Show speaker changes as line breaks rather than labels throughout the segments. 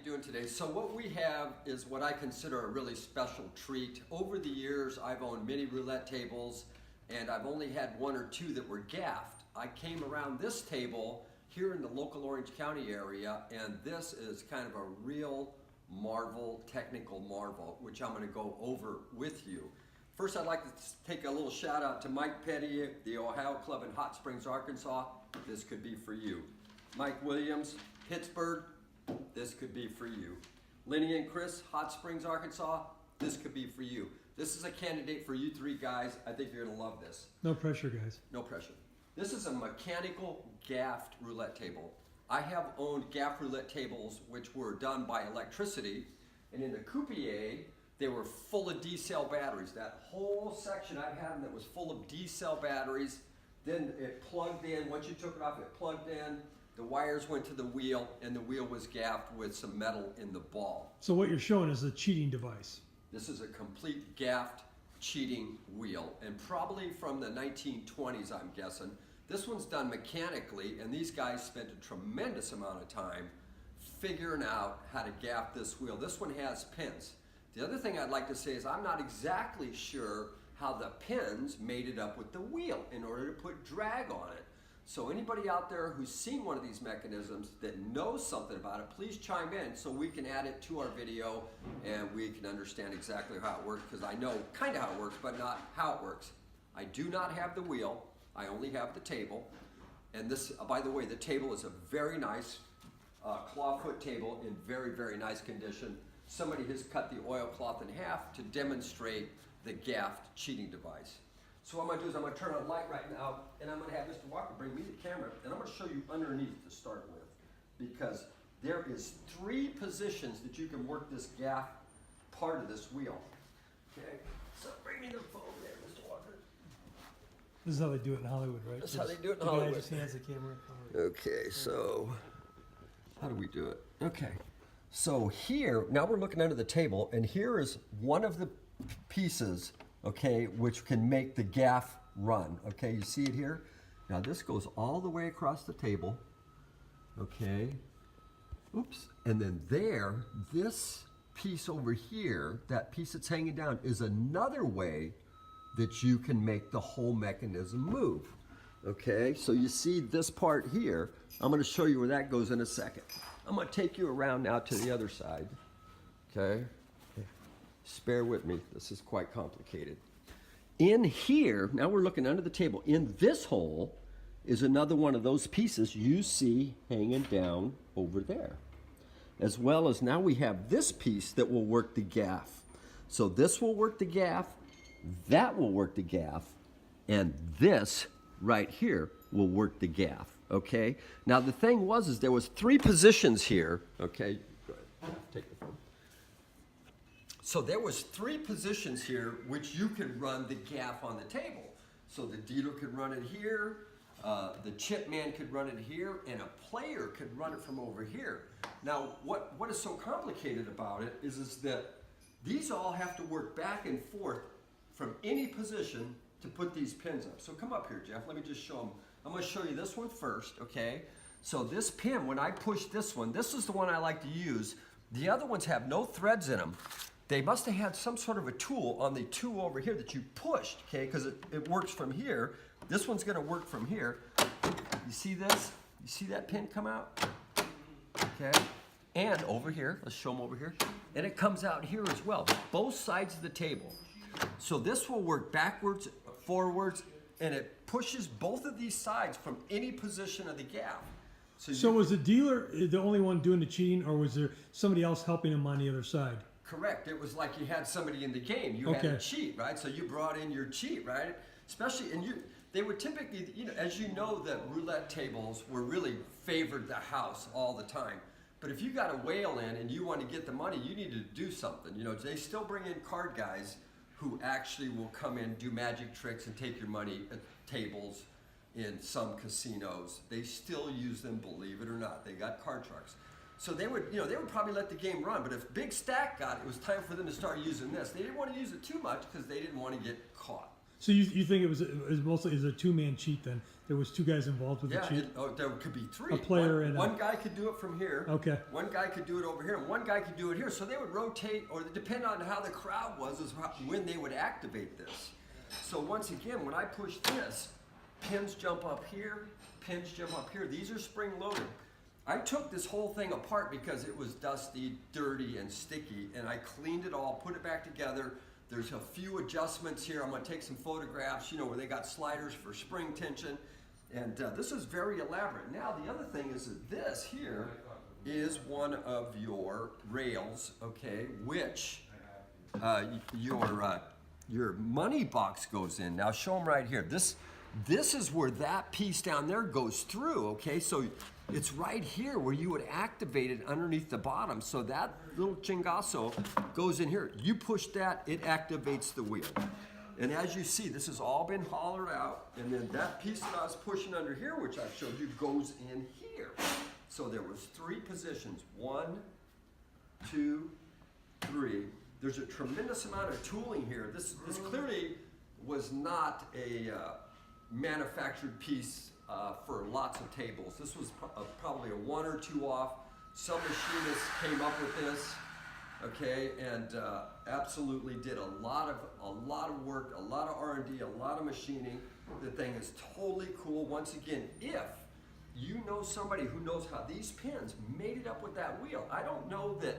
you doing today? So what we have is what I consider a really special treat. Over the years, I've owned many roulette tables, and I've only had one or two that were gaffed. I came around this table here in the local Orange County area, and this is kind of a real marvel, technical marvel, which I'm going to go over with you. First, I'd like to take a little shout out to Mike Petty, the Ohio Club in Hot Springs, Arkansas. This could be for you. Mike Williams, Pittsburgh. This could be for you. Lenny and Chris, Hot Springs, Arkansas. This could be for you. This is a candidate for you three guys. I think you're going to love this.
No pressure, guys.
No pressure. This is a mechanical gaffed roulette table. I have owned gaffed roulette tables which were done by electricity, and in the coupier, they were full of D-cell batteries. That whole section I've had them that was full of D-cell batteries. Then it plugged in. Once you took it off, it plugged in. The wires went to the wheel, and the wheel was gaffed with some metal in the ball.
So what you're showing is a cheating device.
This is a complete gaffed cheating wheel, and probably from the 1920s, I'm guessing. This one's done mechanically, and these guys spent a tremendous amount of time figuring out how to gaff this wheel. This one has pins. The other thing I'd like to say is I'm not exactly sure how the pins made it up with the wheel in order to put drag on it. So anybody out there who's seen one of these mechanisms that knows something about it, please chime in so we can add it to our video and we can understand exactly how it works, because I know kind of how it works, but not how it works. I do not have the wheel. I only have the table. And this, by the way, the table is a very nice clawfoot table in very, very nice condition. Somebody has cut the oilcloth in half to demonstrate the gaffed cheating device. So what I'm going to do is I'm going to turn on light right now, and I'm going to have Mr. Walker bring me the camera, and I'm going to show you underneath to start with, because there is 3 positions that you can work this gaff part of this wheel. Okay, so bring me the phone there, Mr. Walker.
This is how they do it in Hollywood, right?
That's how they do it in Hollywood.
The guy just hands the camera.
Okay, so how do we do it? Okay, so here, now we're looking under the table, and here is one of the pieces, okay, which can make the gaff run. Okay, you see it here? Now this goes all the way across the table, okay, oops, and then there, this piece over here, that piece that's hanging down, is another way that you can make the whole mechanism move. Okay, so you see this part here. I'm going to show you where that goes in a second. I'm going to take you around now to the other side. Okay, spare with me, this is quite complicated. In here, now we're looking under the table, in this hole is another one of those pieces you see hanging down over there. As well as now we have this piece that will work the gaff. So this will work the gaff, that will work the gaff, and this right here will work the gaff, okay? Now the thing was is there was 3 positions here, okay? Go ahead, take the phone. So there was 3 positions here which you could run the gaff on the table. So the dealer could run it here, the chip man could run it here, and a player could run it from over here. Now what is so complicated about it is that these all have to work back and forth from any position to put these pins up. So come up here, Jeff, let me just show them. I'm going to show you this one first, okay? So this pin, when I push this one, this is the one I like to use. The other ones have no threads in them. They must have had some sort of a tool on the 2 over here that you pushed, okay, because it works from here. This one's going to work from here. You see this? You see that pin come out? Okay. And over here, let's show them over here. And it comes out here as well, both sides of the table. So this will work backwards, forwards, and it pushes both of these sides from any position of the gaff.
So was the dealer the only one doing the cheating, or was there somebody else helping him on the other side?
Correct. It was like you had somebody in the game. You had to cheat, right? So you brought in your cheat, right? Especially, and they would typically, you know, as you know, the roulette tables were really favored the house all the time. But if you got a whale in and you want to get the money, you need to do something. You know, they still bring in card guys who actually will come in, do magic tricks, and take your money at tables in some casinos. They still use them, believe it or not. They got card trucks. So they would, you know, they would probably let the game run, but if Big Stack got it, it was time for them to start using this. They didn't want to use it too much because they didn't want to get caught.
So you think it was mostly a 2-man cheat then? There was 2 guys involved with the cheat?
There could be 3.
A player and
one guy could do it from here.
Okay.
One guy could do it over here, and one guy could do it here. So they would rotate, or depend on how the crowd was, when they would activate this. So once again, when I push this, pins jump up here, pins jump up here. These are spring loaded. I took this whole thing apart because it was dusty, dirty, and sticky, and I cleaned it all, put it back together. There's a few adjustments here. I'm going to take some photographs, where they got sliders for spring tension. And this is very elaborate. Now, the other thing is that this here is one of your rails, okay, which your money box goes in. Now, show them right here. This is where that piece down there goes through, okay? So it's right here where you would activate it underneath the bottom. So that little chingazo goes in here. You push that, it activates the wheel. And as you see, this has all been hollowed out. And then that piece that I was pushing under here, which I showed you, goes in here. So there was 3 positions. 1, 2, 3. There's a tremendous amount of tooling here. This clearly was not a manufactured piece for lots of tables. This was probably a 1 or 2 off. Some machinists came up with this, okay, and absolutely did a lot of work, a lot of R&D, a lot of machining. The thing is totally cool. Once again, if you know somebody who knows how these pins made it up with that wheel, I don't know that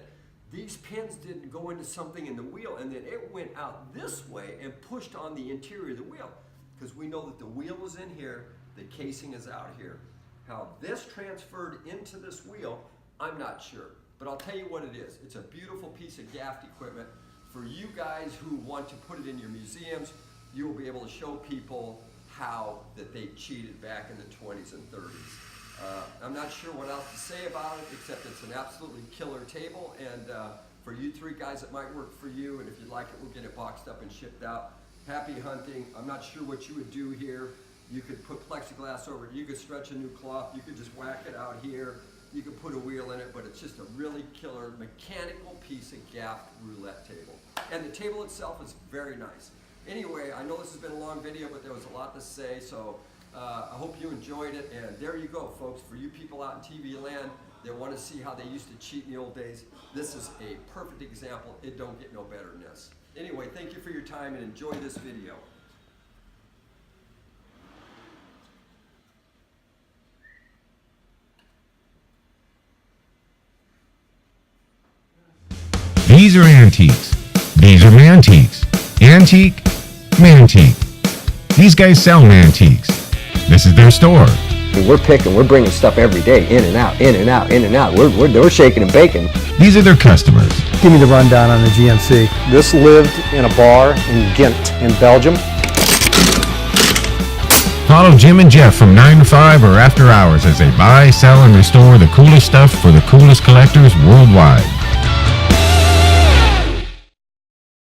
these pins didn't go into something in the wheel and then it went out this way and pushed on the interior of the wheel. Because we know that the wheel is in here, the casing is out here. How this transferred into this wheel, I'm not sure. But I'll tell you what it is. It's a beautiful piece of Gaffed equipment. For you guys who want to put it in your museums, you will be able to show people how that they cheated back in the 20s and 30s. I'm not sure what else to say about it, except it's an absolutely killer table. And for you 3 guys, it might work for you. And if you'd like it, we'll get it boxed up and shipped out. Happy hunting. I'm not sure what you would do here. You could put plexiglass over it. You could stretch a new cloth. You could just whack it out here. You could put a wheel in it, but it's just a really killer mechanical piece of Gaffed roulette table. And the table itself is very nice. Anyway, I know this has been a long video, but there was a lot to say, so I hope you enjoyed it. And there you go, folks. For you people out in TV land that want to see how they used to cheat in the old days, this is a perfect example. It don't get no better than this. Anyway, thank you for your time and enjoy this video.
These are antiques. These are mantiques. Antique, mantique. These guys sell mantiques. This is their store.
We're picking, we're bringing stuff every day, in and out, in and out, in and out. We're shaking and baking.
These are their customers.
Give me the rundown on the GMC.
This lived in a bar in Ghent in Belgium.
Follow Jim and Jeff from 9 to 5 or after hours as they buy, sell, and restore the coolest stuff for the coolest collectors worldwide.